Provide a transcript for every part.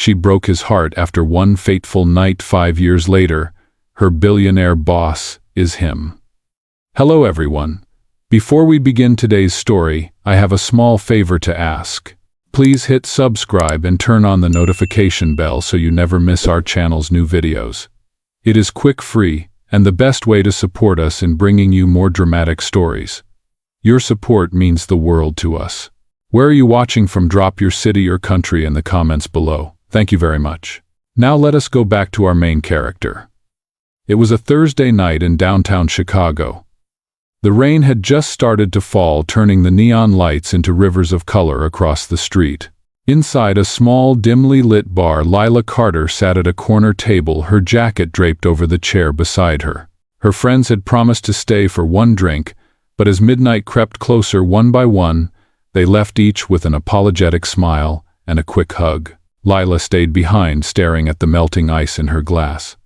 She broke his heart after one fateful night 5 years later. Her billionaire boss is him. Hello everyone. Before we begin today's story, I have a small favor to ask. Please hit subscribe and turn on the notification bell so you never miss our channel's new videos. It is quick, free, and the best way to support us in bringing you more dramatic stories. Your support means the world to us. Where are you watching from? Drop your city or country in the comments below. Thank you very much. Now let us go back to our main character. It was a Thursday night in downtown Chicago. The rain had just started to fall, turning the neon lights into rivers of color across the street. Inside a small, dimly lit bar, Lila Carter sat at a corner table, her jacket draped over the chair beside her. Her friends had promised to stay for one drink, but as midnight crept closer one by one, they left each with an apologetic smile and a quick hug. Lila stayed behind, staring at the melting ice in her glass.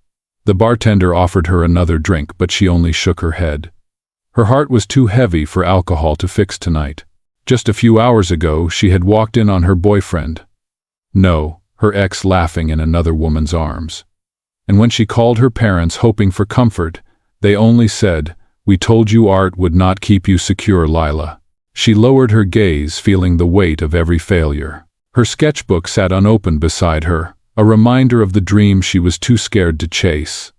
The bartender offered her another drink, but she only shook her head. Her heart was too heavy for alcohol to fix tonight. Just a few hours ago, she had walked in on her boyfriend. No, her ex, laughing in another woman's arms. And when she called her parents hoping for comfort, they only said, "We told you art would not keep you secure, Lila." She lowered her gaze, feeling the weight of every failure. Her sketchbook sat unopened beside her, a reminder of the dream she was too scared to chase.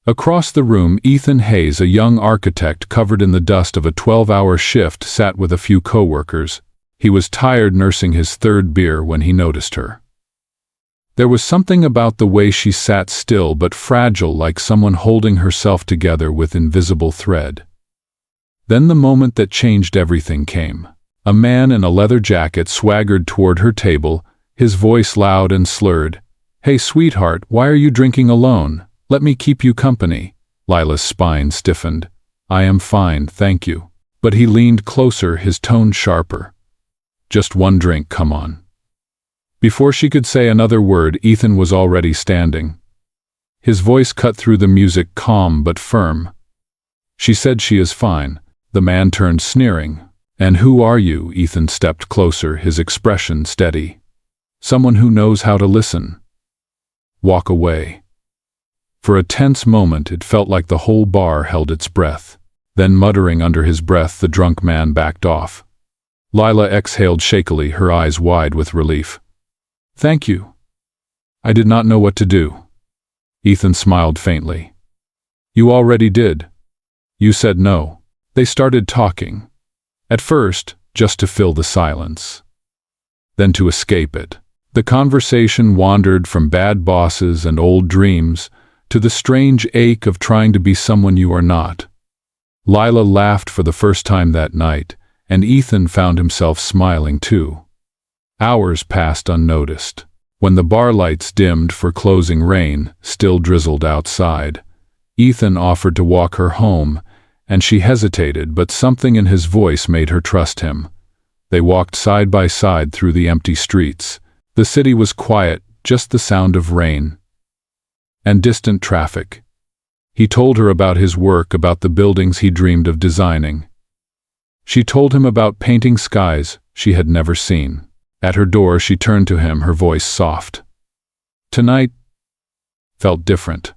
Across the room, Ethan Hayes, a young architect covered in the dust of a 12-hour shift, sat with a few coworkers. He was tired, nursing his third beer when he noticed her. There was something about the way she sat, still but fragile, like someone holding herself together with invisible thread. Then the moment that changed everything came. A man in a leather jacket swaggered toward her table, his voice loud and slurred. "Hey, sweetheart, why are you drinking alone? Let me keep you company." Lila's spine stiffened. "I am fine, thank you." But he leaned closer, his tone sharper. "Just one drink, come on." Before she could say another word, Ethan was already standing. His voice cut through the music, calm but firm. "She said she is fine." The man turned, sneering. "And who are you?" Ethan stepped closer, his expression steady. "Someone who knows how to listen." "Walk away." For a tense moment, it felt like the whole bar held its breath. Then, muttering under his breath, the drunk man backed off. Lila exhaled shakily, her eyes wide with relief. "Thank you. I did not know what to do." Ethan smiled faintly. "You already did. You said no." They started talking. At first, just to fill the silence. Then to escape it. The conversation wandered from bad bosses and old dreams to the strange ache of trying to be someone you are not. Lila laughed for the first time that night, and Ethan found himself smiling too. Hours passed unnoticed. When the bar lights dimmed for closing, rain still drizzled outside. Ethan offered to walk her home, and she hesitated, but something in his voice made her trust him. They walked side by side through the empty streets. The city was quiet, just the sound of rain and distant traffic. He told her about his work, about the buildings he dreamed of designing. She told him about painting skies she had never seen. At her door, she turned to him, her voice soft. "Tonight felt different."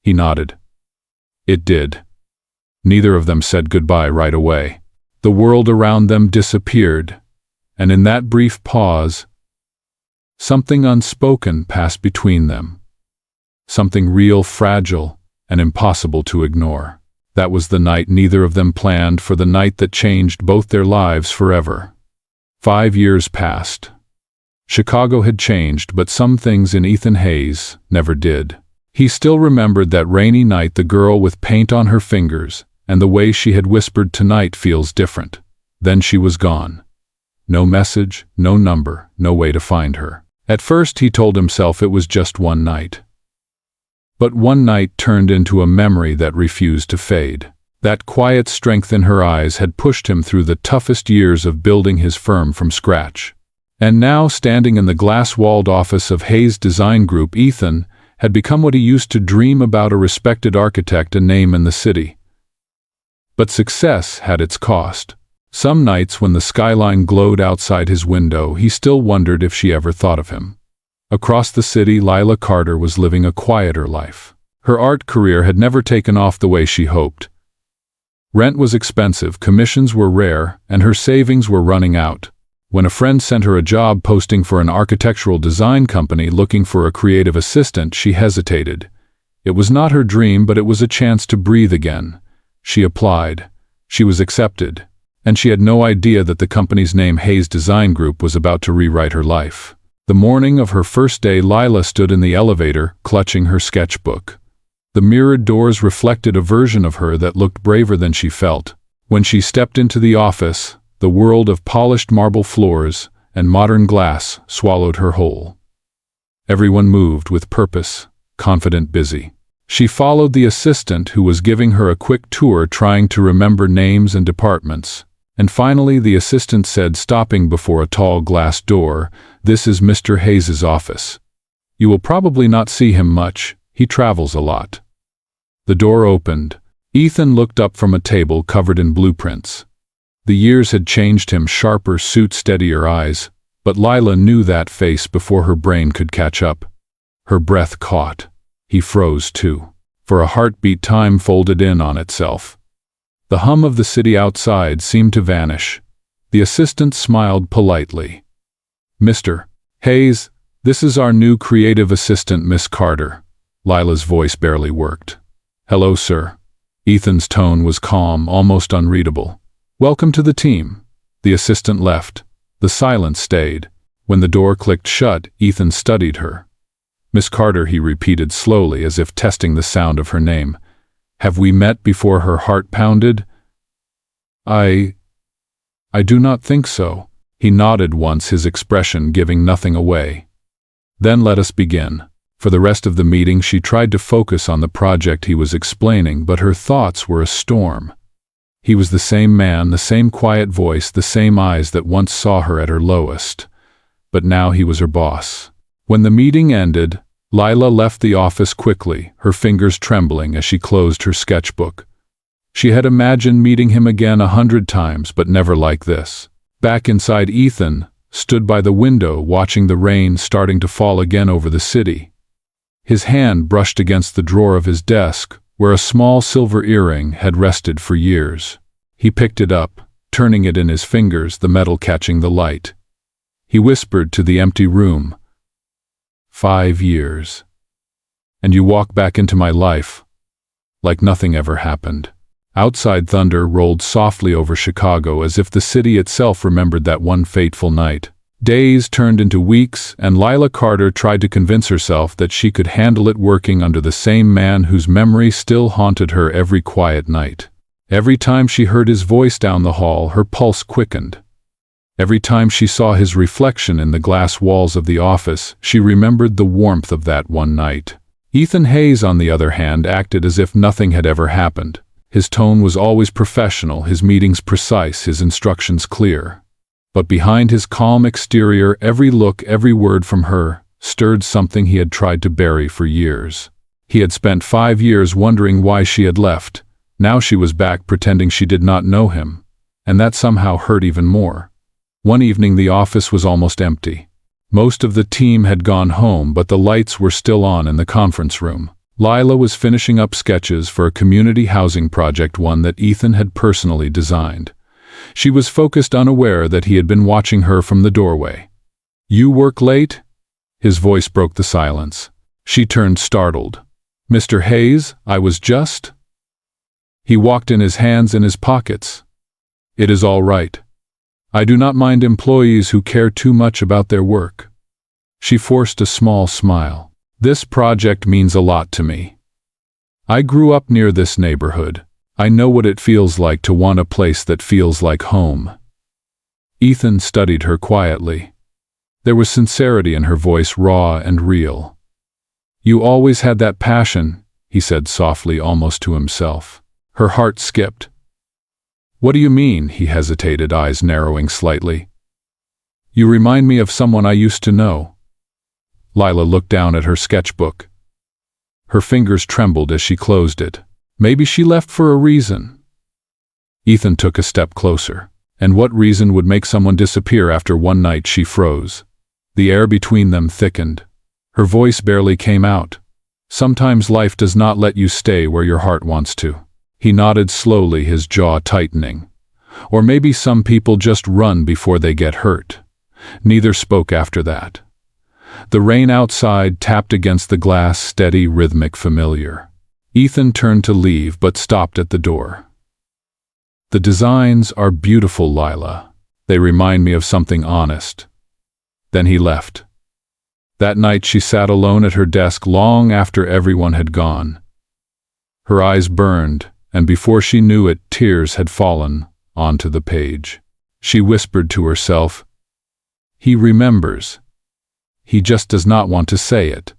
He nodded. It did. Neither of them said goodbye right away. The world around them disappeared, and in that brief pause, something unspoken passed between them. Something real, fragile, and impossible to ignore. That was the night neither of them planned for, the night that changed both their lives forever. 5 years passed. Chicago had changed, but some things in Ethan Hayes never did. He still remembered that rainy night, the girl with paint on her fingers, and the way she had whispered, "Tonight feels different." Then she was gone. No message, no number, no way to find her. At first he told himself it was just one night. But one night turned into a memory that refused to fade. That quiet strength in her eyes had pushed him through the toughest years of building his firm from scratch. And now, standing in the glass-walled office of Hayes Design Group, Ethan had become what he used to dream about: a respected architect, a name in the city. But success had its cost. Some nights when the skyline glowed outside his window, he still wondered if she ever thought of him. Across the city, Lila Carter was living a quieter life. Her art career had never taken off the way she hoped. Rent was expensive, commissions were rare, and her savings were running out. When a friend sent her a job posting for an architectural design company looking for a creative assistant, she hesitated. It was not her dream, but it was a chance to breathe again. She applied. She was accepted. And she had no idea that the company's name, Hayes Design Group, was about to rewrite her life. The morning of her first day, Lila stood in the elevator, clutching her sketchbook. The mirrored doors reflected a version of her that looked braver than she felt. When she stepped into the office, the world of polished marble floors and modern glass swallowed her whole. Everyone moved with purpose, confident, busy. She followed the assistant who was giving her a quick tour, trying to remember names and departments. And finally the assistant said, stopping before a tall glass door, "This is Mr. Hayes's office. You will probably not see him much. He travels a lot." The door opened. Ethan looked up from a table covered in blueprints. The years had changed him, sharper suit, steadier eyes, but Lila knew that face before her brain could catch up. Her breath caught. He froze too. For a heartbeat, time folded in on itself. The hum of the city outside seemed to vanish. The assistant smiled politely. "Mr. Hayes, this is our new creative assistant, Miss Carter." Lila's voice barely worked. "Hello, sir." Ethan's tone was calm, almost unreadable. "Welcome to the team." The assistant left. The silence stayed. When the door clicked shut, Ethan studied her. "Miss Carter," he repeated slowly, as if testing the sound of her name. "Have we met before?" Her heart pounded. I do not think so." He nodded once, his expression giving nothing away. "Then let us begin." For the rest of the meeting, she tried to focus on the project he was explaining, but her thoughts were a storm. He was the same man, the same quiet voice, the same eyes that once saw her at her lowest. But now he was her boss. When the meeting ended, Lila left the office quickly, her fingers trembling as she closed her sketchbook. She had imagined meeting him again 100 times, but never like this. Back inside, Ethan stood by the window, watching the rain starting to fall again over the city. His hand brushed against the drawer of his desk, where a small silver earring had rested for years. He picked it up, turning it in his fingers, the metal catching the light. He whispered to the empty room, 5 years. And you walk back into my life, like nothing ever happened. Outside, thunder rolled softly over Chicago, as if the city itself remembered that one fateful night. Days turned into weeks, and Lila Carter tried to convince herself that she could handle it, working under the same man whose memory still haunted her every quiet night. Every time she heard his voice down the hall, her pulse quickened. Every time she saw his reflection in the glass walls of the office, she remembered the warmth of that one night. Ethan Hayes, on the other hand, acted as if nothing had ever happened. His tone was always professional, his meetings precise, his instructions clear. But behind his calm exterior, every look, every word from her, stirred something he had tried to bury for years. He had spent 5 years wondering why she had left. Now she was back, pretending she did not know him. And that somehow hurt even more. One evening the office was almost empty. Most of the team had gone home, but the lights were still on in the conference room. Lila was finishing up sketches for a community housing project, one that Ethan had personally designed. She was focused, unaware that he had been watching her from the doorway. "You work late?" His voice broke the silence. She turned, startled. "Mr. Hayes, I was just—" He walked in, his hands in his pockets. "It is all right. I do not mind employees who care too much about their work." She forced a small smile. "This project means a lot to me. I grew up near this neighborhood. I know what it feels like to want a place that feels like home." Ethan studied her quietly. There was sincerity in her voice, raw and real. "You always had that passion," he said softly, almost to himself. Her heart skipped. "What do you mean?" He hesitated, eyes narrowing slightly. "You remind me of someone I used to know." Lila looked down at her sketchbook. Her fingers trembled as she closed it. Maybe she left for a reason. Ethan took a step closer. And what reason would make someone disappear after one night? She froze. The air between them thickened. Her voice barely came out. Sometimes life does not let you stay where your heart wants to. He nodded slowly, his jaw tightening. Or maybe some people just run before they get hurt. Neither spoke after that. The rain outside tapped against the glass, steady, rhythmic, familiar. Ethan turned to leave but stopped at the door. The designs are beautiful, Lila. They remind me of something honest. Then he left. That night she sat alone at her desk long after everyone had gone. Her eyes burned, and before she knew it, tears had fallen onto the page. She whispered to herself, "He remembers. He just does not want to say it."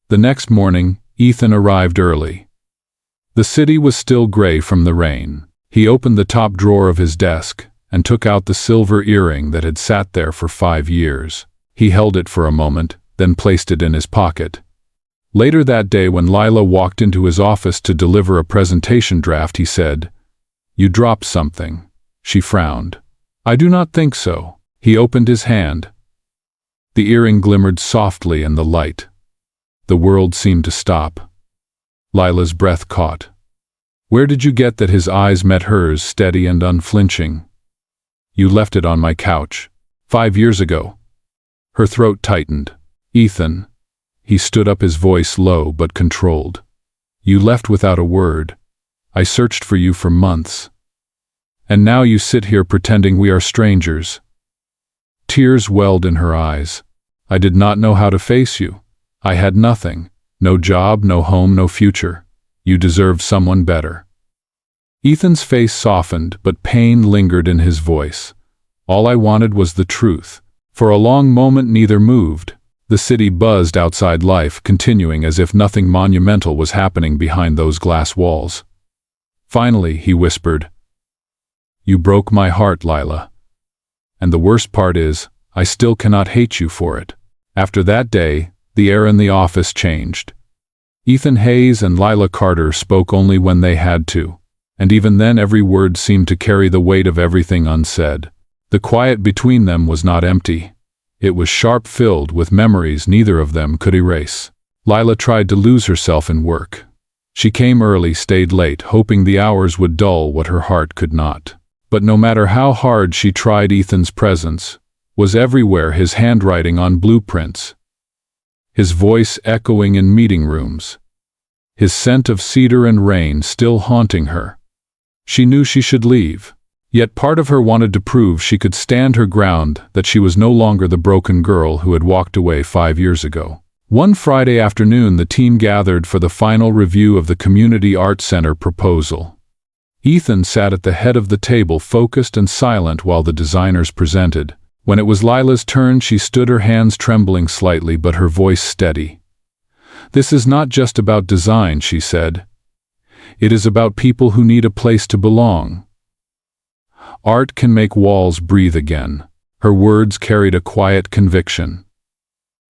The next morning, Ethan arrived early. The city was still gray from the rain. He opened the top drawer of his desk and took out the silver earring that had sat there for 5 years. He held it for a moment, then placed it in his pocket. Later that day, when Lila walked into his office to deliver a presentation draft, he said, "You dropped something." She frowned. "I do not think so." He opened his hand. The earring glimmered softly in the light. The world seemed to stop. Lila's breath caught. "Where did you get that?" His eyes met hers, steady and unflinching. "You left it on my couch 5 years ago." Her throat tightened. "Ethan." He stood up, his voice low but controlled. "You left without a word. I searched for you for months. And now you sit here pretending we are strangers." Tears welled in her eyes. "I did not know how to face you. I had nothing. No job, no home, no future. You deserved someone better." Ethan's face softened, but pain lingered in his voice. "All I wanted was the truth." For a long moment neither moved. The city buzzed outside, life continuing as if nothing monumental was happening behind those glass walls. Finally, he whispered, "You broke my heart, Lila. And the worst part is, I still cannot hate you for it." After that day, the air in the office changed. Ethan Hayes and Lila Carter spoke only when they had to, and even then every word seemed to carry the weight of everything unsaid. The quiet between them was not empty. It was sharp, filled with memories neither of them could erase. Lila tried to lose herself in work. She came early, stayed late, hoping the hours would dull what her heart could not. But no matter how hard she tried, Ethan's presence was everywhere, his handwriting on blueprints, his voice echoing in meeting rooms, his scent of cedar and rain still haunting her. She knew she should leave. Yet part of her wanted to prove she could stand her ground, that she was no longer the broken girl who had walked away 5 years ago. One Friday afternoon, the team gathered for the final review of the Community Arts Center proposal. Ethan sat at the head of the table, focused and silent while the designers presented. When it was Lila's turn, she stood, her hands trembling slightly but her voice steady. "This is not just about design," she said. "It is about people who need a place to belong. Art can make walls breathe again." Her words carried a quiet conviction.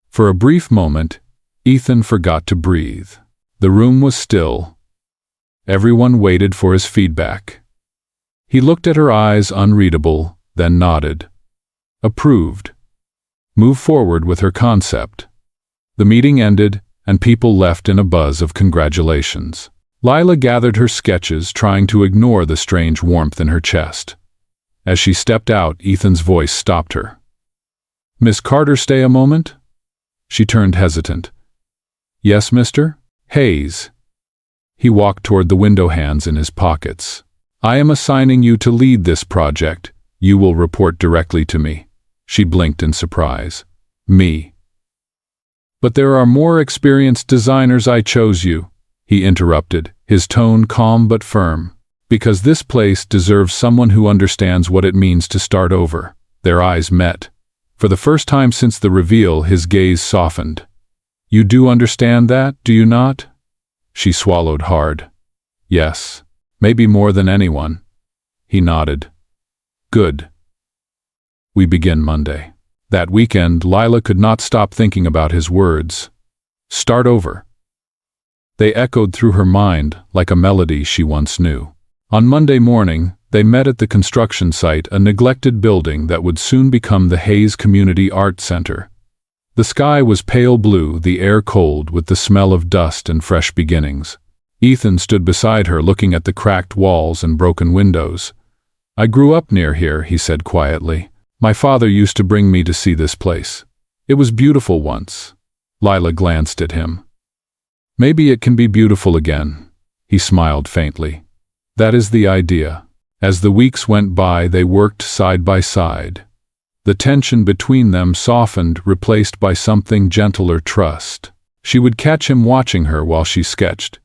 For a brief moment, Ethan forgot to breathe. The room was still. Everyone waited for his feedback. He looked at her eyes, unreadable, then nodded. Approved. Move forward with her concept. The meeting ended, and people left in a buzz of congratulations. Lila gathered her sketches, trying to ignore the strange warmth in her chest. As she stepped out, Ethan's voice stopped her. "Miss Carter, stay a moment?" She turned hesitant. "Yes, Mr. Hayes." He walked toward the window, hands in his pockets. "I am assigning you to lead this project. You will report directly to me." She blinked in surprise. "Me? But there are more experienced designers." "I chose you," he interrupted, his tone calm but firm. "Because this place deserves someone who understands what it means to start over." Their eyes met. For the first time since the reveal, his gaze softened. "You do understand that, do you not?" She swallowed hard. "Yes, maybe more than anyone." He nodded. "Good. We begin Monday." That weekend, Lila could not stop thinking about his words. Start over. They echoed through her mind like a melody she once knew. On Monday morning, they met at the construction site, a neglected building that would soon become the Hayes Community Art Center. The sky was pale blue, the air cold with the smell of dust and fresh beginnings. Ethan stood beside her, looking at the cracked walls and broken windows. "I grew up near here," he said quietly. "My father used to bring me to see this place. It was beautiful once." Lila glanced at him. "Maybe it can be beautiful again." He smiled faintly. "That is the idea." As the weeks went by, they worked side by side. The tension between them softened, replaced by something gentler: trust. She would catch him watching her while she sketched.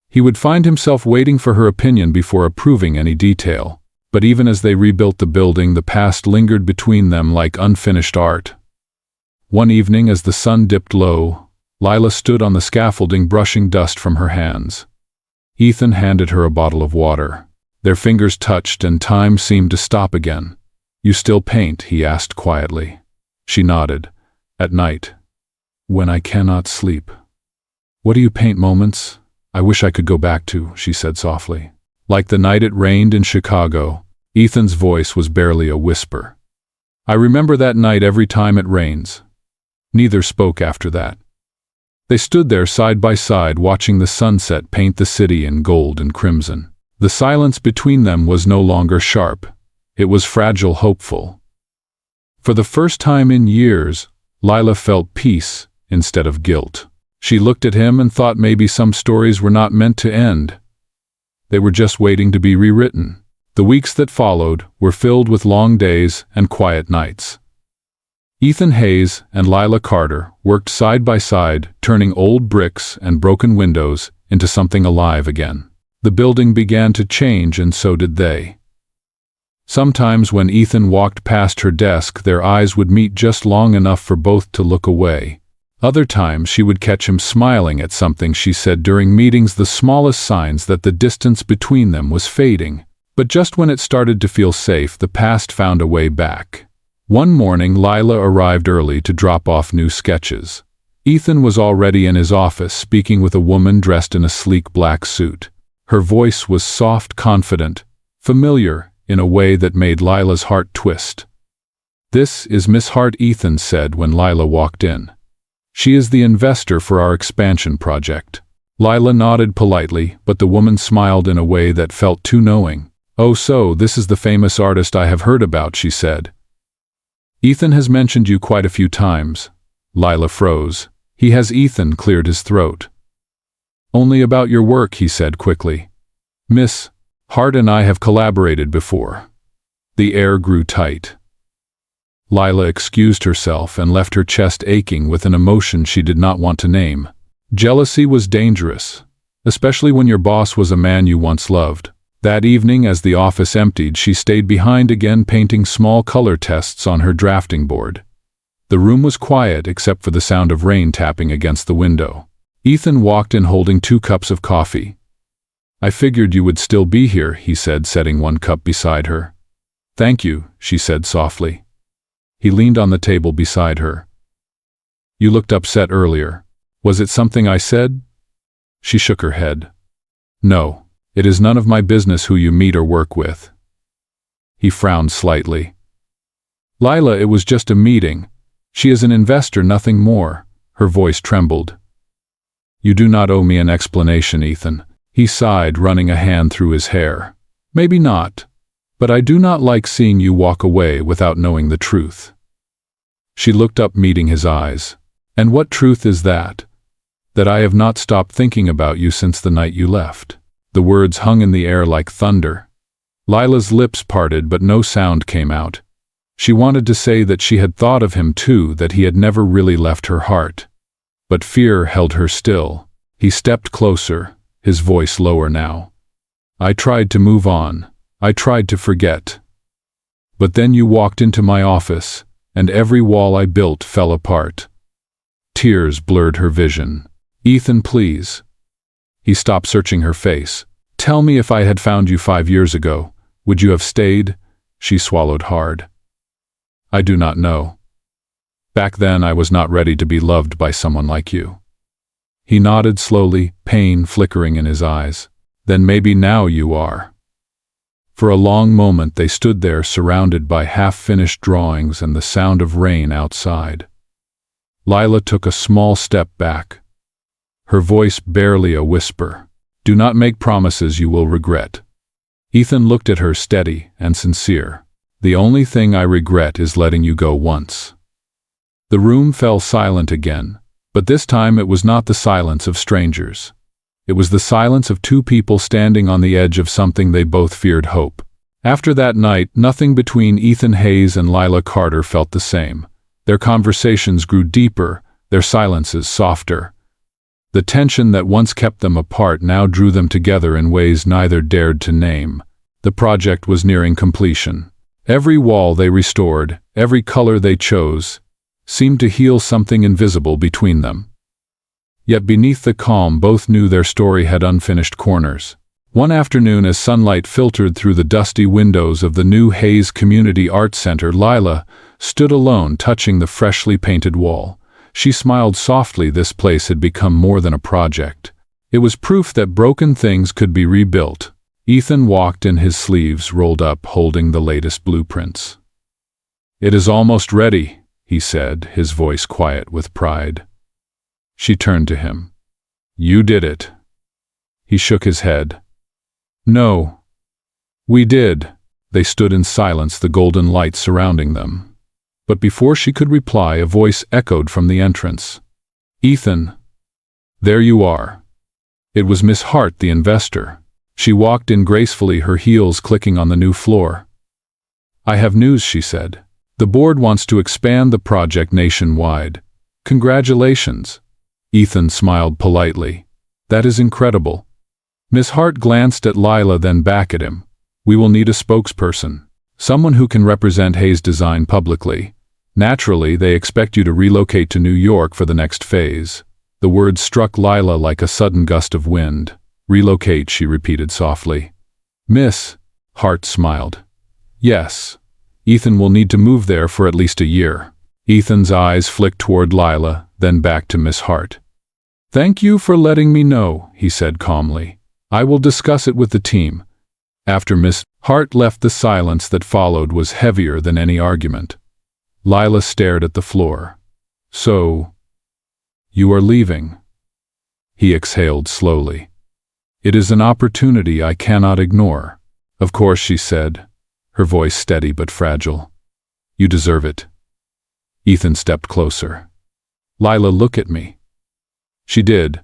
He would find himself waiting for her opinion before approving any detail. But even as they rebuilt the building, the past lingered between them like unfinished art. One evening, as the sun dipped low, Lila stood on the scaffolding, brushing dust from her hands. Ethan handed her a bottle of water. Their fingers touched, and time seemed to stop again. "You still paint?" he asked quietly. She nodded. "At night, when I cannot sleep." "What do you paint? Moments I wish I could go back to," she said softly. Like the night it rained in Chicago, Ethan's voice was barely a whisper. "I remember that night every time it rains." Neither spoke after that. They stood there side by side, watching the sunset paint the city in gold and crimson. The silence between them was no longer sharp. It was fragile, hopeful. For the first time in years, Lila felt peace instead of guilt. She looked at him and thought maybe some stories were not meant to end. They were just waiting to be rewritten. The weeks that followed were filled with long days and quiet nights. Ethan Hayes and Lila Carter worked side by side, turning old bricks and broken windows into something alive again. The building began to change, and so did they. Sometimes when Ethan walked past her desk, their eyes would meet just long enough for both to look away. Other times she would catch him smiling at something she said during meetings, the smallest signs that the distance between them was fading. But just when it started to feel safe, the past found a way back. One morning, Lila arrived early to drop off new sketches. Ethan was already in his office, speaking with a woman dressed in a sleek black suit. Her voice was soft, confident, familiar in a way that made Lila's heart twist. "This is Miss Hart," Ethan said when Lila walked in. "She is the investor for our expansion project." Lila nodded politely, but the woman smiled in a way that felt too knowing. "Oh, so this is the famous artist I have heard about," she said. "Ethan has mentioned you quite a few times." Lila froze. "He has?" Ethan cleared his throat. "Only about your work," he said quickly. "Miss Hart and I have collaborated before." The air grew tight. Lila excused herself and left her chest aching with an emotion she did not want to name. Jealousy was dangerous, especially when your boss was a man you once loved. That evening, as the office emptied, she stayed behind again, painting small color tests on her drafting board. The room was quiet except for the sound of rain tapping against the window. Ethan walked in holding 2 cups of coffee. "I figured you would still be here," he said, setting one cup beside her. "Thank you," she said softly. He leaned on the table beside her. "You looked upset earlier. Was it something I said?" She shook her head. "No, it is none of my business who you meet or work with." He frowned slightly. "Lila, it was just a meeting. She is an investor, nothing more." Her voice trembled. "You do not owe me an explanation, Ethan." He sighed, running a hand through his hair. "Maybe not, but I do not like seeing you walk away without knowing the truth." She looked up, meeting his eyes. "And what truth is that?" "That I have not stopped thinking about you since the night you left." The words hung in the air like thunder. Lila's lips parted, but no sound came out. She wanted to say that she had thought of him too, that he had never really left her heart. But fear held her still. He stepped closer, his voice lower now. "I tried to move on. I tried to forget. But then you walked into my office, and every wall I built fell apart." Tears blurred her vision. "Ethan, please." He stopped, searching her face. "Tell me, if I had found you 5 years ago, would you have stayed?" She swallowed hard. "I do not know. Back then I was not ready to be loved by someone like you." He nodded slowly, pain flickering in his eyes. "Then maybe now you are." For a long moment they stood there, surrounded by half-finished drawings and the sound of rain outside. Lila took a small step back, her voice barely a whisper. "Do not make promises you will regret." Ethan looked at her steady and sincere. "The only thing I regret is letting you go once." The room fell silent again, but this time it was not the silence of strangers. It was the silence of two people standing on the edge of something they both feared: hope. After that night, nothing between Ethan Hayes and Lila Carter felt the same. Their conversations grew deeper, their silences softer. The tension that once kept them apart now drew them together in ways neither dared to name. The project was nearing completion. Every wall they restored, every color they chose, seemed to heal something invisible between them. Yet beneath the calm, both knew their story had unfinished corners. One afternoon, as sunlight filtered through the dusty windows of the new Hayes Community Art Center, Lila stood alone, touching the freshly painted wall. She smiled softly. This place had become more than a project. It was proof that broken things could be rebuilt. Ethan walked in, his sleeves rolled up, holding the latest blueprints. "It is almost ready," he said, his voice quiet with pride. She turned to him. "You did it." He shook his head. "No. We did." They stood in silence, the golden light surrounding them. But before she could reply, a voice echoed from the entrance. "Ethan, there you are." It was Miss Hart, the investor. She walked in gracefully, her heels clicking on the new floor. "I have news," she said. "The board wants to expand the project nationwide. Congratulations." Ethan smiled politely. "That is incredible." Miss Hart glanced at Lila, then back at him. "We will need a spokesperson, someone who can represent Hayes Design publicly. Naturally, they expect you to relocate to New York for the next phase." The words struck Lila like a sudden gust of wind. "Relocate," she repeated softly. "Miss," Hart smiled. "Yes. Ethan will need to move there for at least a year." Ethan's eyes flicked toward Lila, then back to Miss Hart. "Thank you for letting me know," he said calmly. "I will discuss it with the team." After Miss Hart left, the silence that followed was heavier than any argument. Lila stared at the floor. "So, you are leaving?" He exhaled slowly. "It is an opportunity I cannot ignore." "Of course," she said, her voice steady but fragile. "You deserve it." Ethan stepped closer. "Lila, look at me." She did.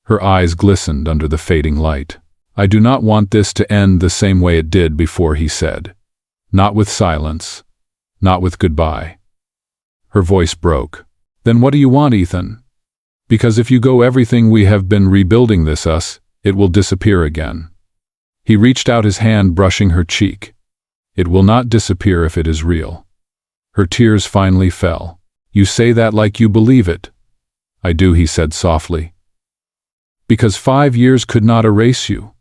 Her eyes glistened under the fading light. "I do not want this to end the same way it did before," he said. "Not with silence. Not with goodbye." Her voice broke. "Then what do you want, Ethan? Because if you go, everything we have been rebuilding it will disappear again." He reached out his hand, brushing her cheek. "It will not disappear if it is real." Her tears finally fell. "You say that like you believe it." "I do," he said softly. "Because 5 years could not erase you.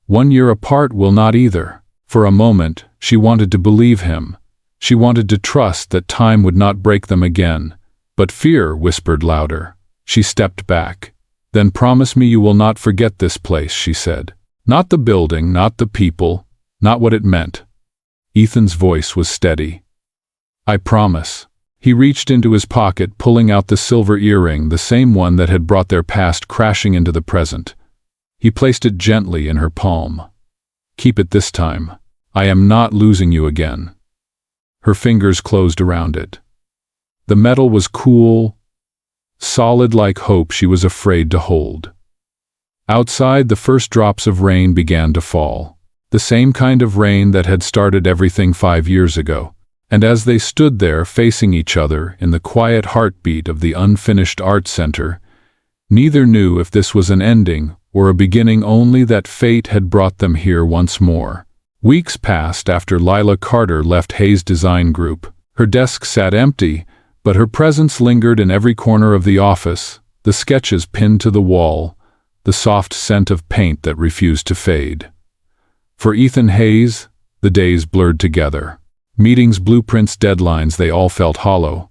1 year apart will not either." For a moment, she wanted to believe him. She wanted to trust that time would not break them again. But fear whispered louder. She stepped back. "Then promise me you will not forget this place," she said. "Not the building, not the people, not what it meant." Ethan's voice was steady. "I promise." He reached into his pocket, pulling out the silver earring, the same one that had brought their past crashing into the present. He placed it gently in her palm. "Keep it this time. I am not losing you again." Her fingers closed around it. The metal was cool, solid like hope she was afraid to hold. Outside, the first drops of rain began to fall. The same kind of rain that had started everything 5 years ago. And as they stood there facing each other in the quiet heartbeat of the unfinished art center, neither knew if this was an ending or a beginning, only that fate had brought them here once more. Weeks passed after Lila Carter left Hayes Design Group. Her desk sat empty, but her presence lingered in every corner of the office, the sketches pinned to the wall, the soft scent of paint that refused to fade. For Ethan Hayes, the days blurred together. Meetings, blueprints, deadlines, they all felt hollow.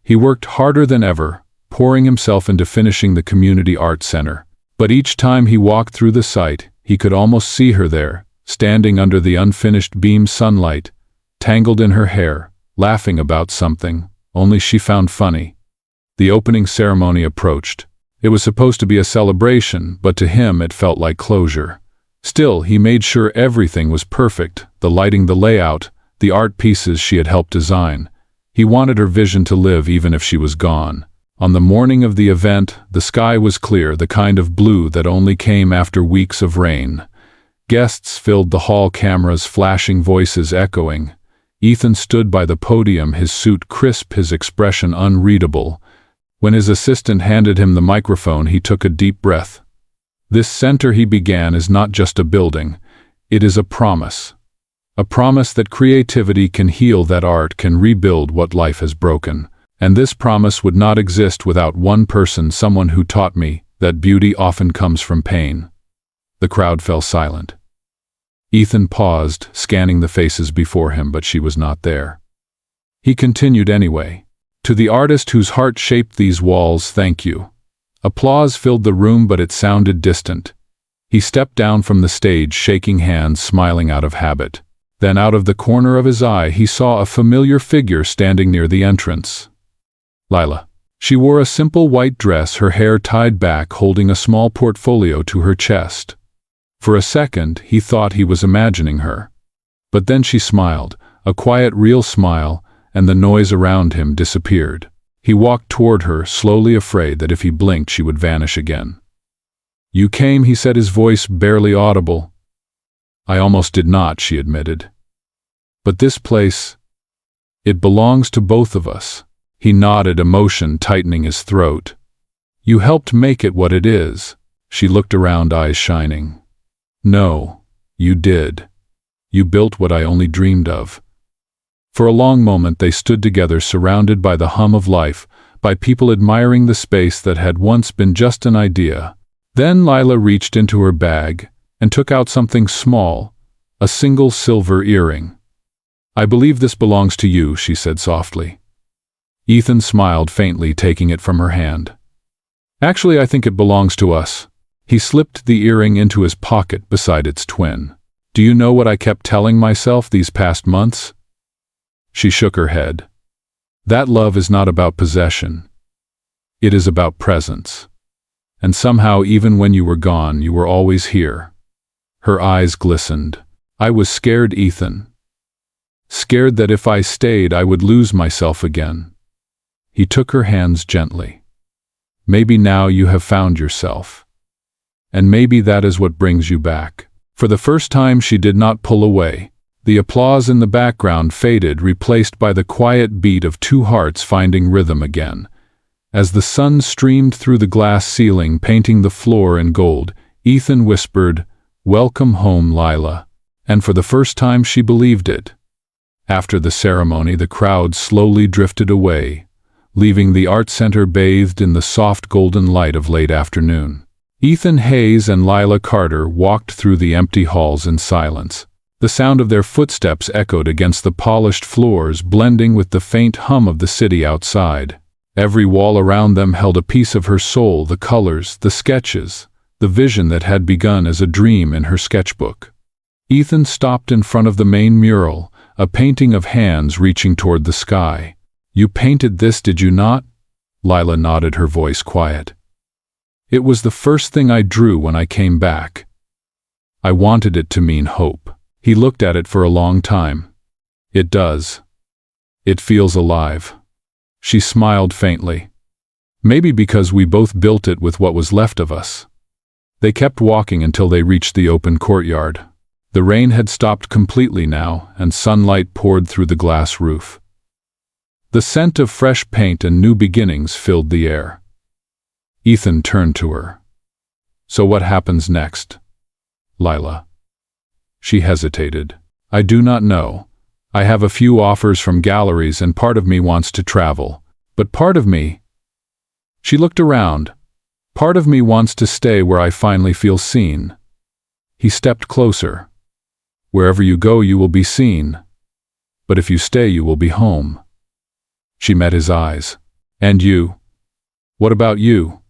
He worked harder than ever, pouring himself into finishing the community art center. But each time he walked through the site, he could almost see her there, standing under the unfinished beam sunlight, tangled in her hair, laughing about something only she found funny. The opening ceremony approached. It was supposed to be a celebration, but to him it felt like closure. Still, he made sure everything was perfect, the lighting, the layout, the art pieces she had helped design. He wanted her vision to live even if she was gone. On the morning of the event, the sky was clear, the kind of blue that only came after weeks of rain. Guests filled the hall, cameras flashing, voices echoing. Ethan stood by the podium, his suit crisp, his expression unreadable. When his assistant handed him the microphone, he took a deep breath. This center, he began, is not just a building. It is a promise. A promise that creativity can heal, that art can rebuild what life has broken. And this promise would not exist without one person, someone who taught me that beauty often comes from pain. The crowd fell silent. Ethan paused, scanning the faces before him, but she was not there. He continued anyway. To the artist whose heart shaped these walls, thank you. Applause filled the room, but it sounded distant. He stepped down from the stage, shaking hands, smiling out of habit. Then out of the corner of his eye, he saw a familiar figure standing near the entrance. Lila. She wore a simple white dress, her hair tied back, holding a small portfolio to her chest. For a second, he thought he was imagining her. But then she smiled, a quiet, real smile, and the noise around him disappeared. He walked toward her, slowly, afraid that if he blinked she would vanish again. You came, he said, his voice barely audible. I almost did not, she admitted. But this place, it belongs to both of us. He nodded, emotion tightening his throat. You helped make it what it is. She looked around, eyes shining. No, you did. You built what I only dreamed of. For a long moment they stood together, surrounded by the hum of life, by people admiring the space that had once been just an idea. Then Lila reached into her bag and took out something small, a single silver earring. I believe this belongs to you, she said softly. Ethan smiled faintly, taking it from her hand. Actually, I think it belongs to us. He slipped the earring into his pocket beside its twin. Do you know what I kept telling myself these past months? She shook her head. That love is not about possession. It is about presence. And somehow, even when you were gone, you were always here. Her eyes glistened. I was scared, Ethan. Scared that if I stayed, I would lose myself again. He took her hands gently. Maybe now you have found yourself. And maybe that is what brings you back. For the first time, she did not pull away. The applause in the background faded, replaced by the quiet beat of two hearts finding rhythm again. As the sun streamed through the glass ceiling, painting the floor in gold, Ethan whispered, "Welcome home, Lila." And for the first time she believed it. After the ceremony, the crowd slowly drifted away, leaving the art center bathed in the soft golden light of late afternoon. Ethan Hayes and Lila Carter walked through the empty halls in silence. The sound of their footsteps echoed against the polished floors, blending with the faint hum of the city outside. Every wall around them held a piece of her soul, the colors, the sketches, the vision that had begun as a dream in her sketchbook. Ethan stopped in front of the main mural, a painting of hands reaching toward the sky. You painted this, did you not? Lila nodded, her voice quiet. It was the first thing I drew when I came back. I wanted it to mean hope. He looked at it for a long time. It does. It feels alive. She smiled faintly. Maybe because we both built it with what was left of us. They kept walking until they reached the open courtyard. The rain had stopped completely now, and sunlight poured through the glass roof. The scent of fresh paint and new beginnings filled the air. Ethan turned to her. So what happens next, Lila? She hesitated. I do not know. I have a few offers from galleries, and part of me wants to travel. But part of me... She looked around. Part of me wants to stay where I finally feel seen. He stepped closer. Wherever you go, you will be seen. But if you stay, you will be home. She met his eyes. And you? What about you?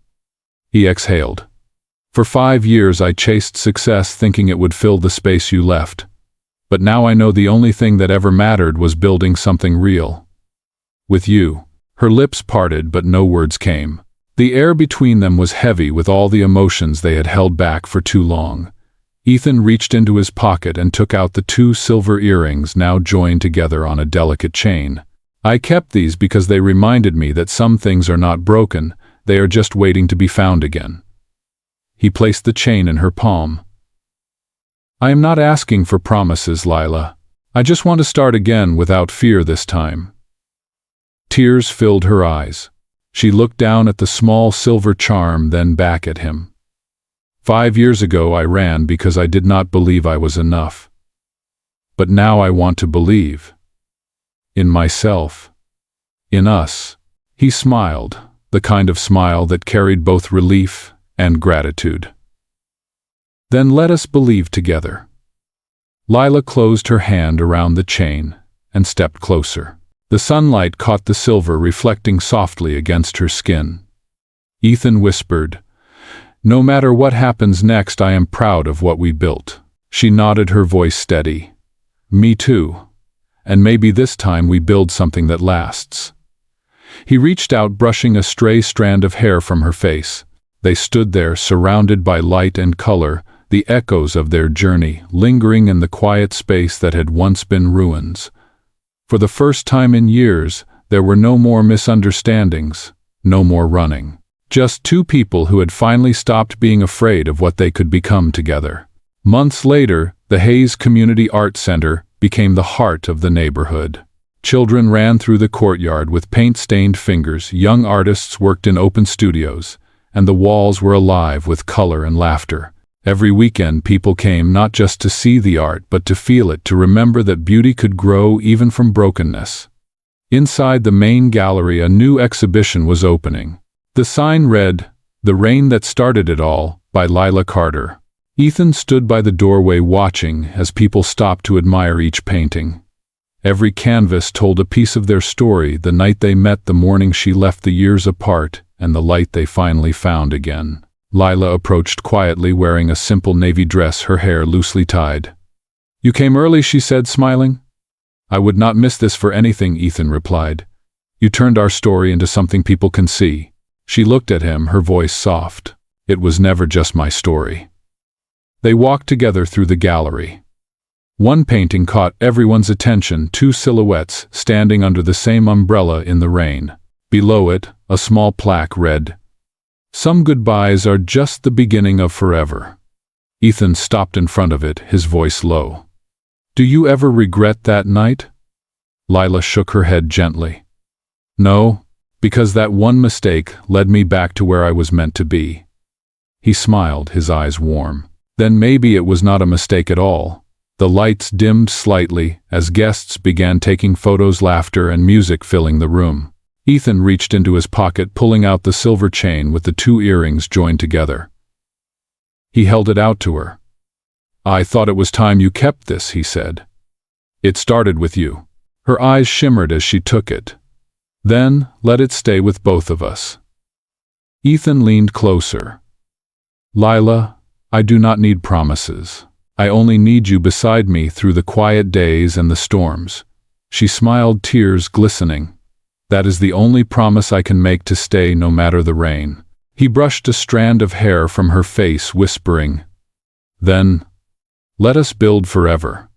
He exhaled. For 5 years I chased success, thinking it would fill the space you left. But now I know the only thing that ever mattered was building something real. With you. Her lips parted, but no words came. The air between them was heavy with all the emotions they had held back for too long. Ethan reached into his pocket and took out the 2 silver earrings now joined together on a delicate chain. "I kept these because they reminded me that some things are not broken, they are just waiting to be found again." He placed the chain in her palm. "I am not asking for promises, Lila. I just want to start again without fear this time." Tears filled her eyes. She looked down at the small silver charm, then back at him. "5 years ago I ran because I did not believe I was enough. But now I want to believe. In myself. In us." He smiled, the kind of smile that carried both relief and gratitude. "Then let us believe together." Lila closed her hand around the chain and stepped closer. The sunlight caught the silver reflecting softly against her skin. Ethan whispered, "No matter what happens next, I am proud of what we built." She nodded, her voice steady. "Me too. And maybe this time we build something that lasts." He reached out, brushing a stray strand of hair from her face. They stood there, surrounded by light and color, the echoes of their journey lingering in the quiet space that had once been ruins. For the first time in years, there were no more misunderstandings, no more running. Just 2 people who had finally stopped being afraid of what they could become together. Months later, the Hayes Community Art Center became the heart of the neighborhood. Children ran through the courtyard with paint-stained fingers, young artists worked in open studios, and the walls were alive with color and laughter. Every weekend people came not just to see the art but to feel it, to remember that beauty could grow even from brokenness. Inside the main gallery a new exhibition was opening. The sign read, "The Rain That Started It All," by Lila Carter. Ethan stood by the doorway watching as people stopped to admire each painting. Every canvas told a piece of their story, the night they met, the morning she left, the years apart, and the light they finally found again. Lila approached quietly, wearing a simple navy dress, her hair loosely tied. "You came early," she said, smiling. "I would not miss this for anything," Ethan replied. "You turned our story into something people can see." She looked at him, her voice soft. "It was never just my story." They walked together through the gallery. One painting caught everyone's attention, 2 silhouettes standing under the same umbrella in the rain. Below it, a small plaque read, "Some goodbyes are just the beginning of forever." Ethan stopped in front of it, his voice low. "Do you ever regret that night?" Lila shook her head gently. "No, because that one mistake led me back to where I was meant to be." He smiled, his eyes warm. "Then maybe it was not a mistake at all." The lights dimmed slightly as guests began taking photos, laughter and music filling the room. Ethan reached into his pocket, pulling out the silver chain with the 2 earrings joined together. He held it out to her. "I thought it was time you kept this," he said. "It started with you." Her eyes shimmered as she took it. "Then, let it stay with both of us." Ethan leaned closer. "Lila, I do not need promises. I only need you beside me through the quiet days and the storms." She smiled, tears glistening. "That is the only promise I can make, to stay no matter the rain." He brushed a strand of hair from her face, whispering, "Then, let us build forever."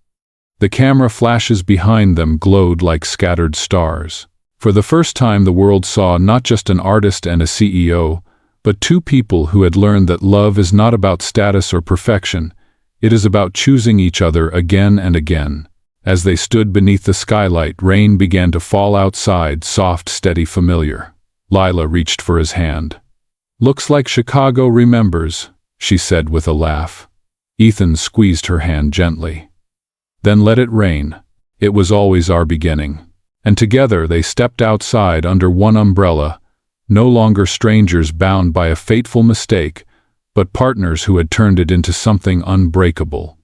The camera flashes behind them glowed like scattered stars. For the first time the world saw not just an artist and a CEO, but 2 people who had learned that love is not about status or perfection. It is about choosing each other again and again. As they stood beneath the skylight, rain began to fall outside, soft, steady, familiar. Lila reached for his hand. "Looks like Chicago remembers," she said with a laugh. Ethan squeezed her hand gently. "Then let it rain. It was always our beginning." And together they stepped outside under one umbrella, no longer strangers bound by a fateful mistake, but partners who had turned it into something unbreakable.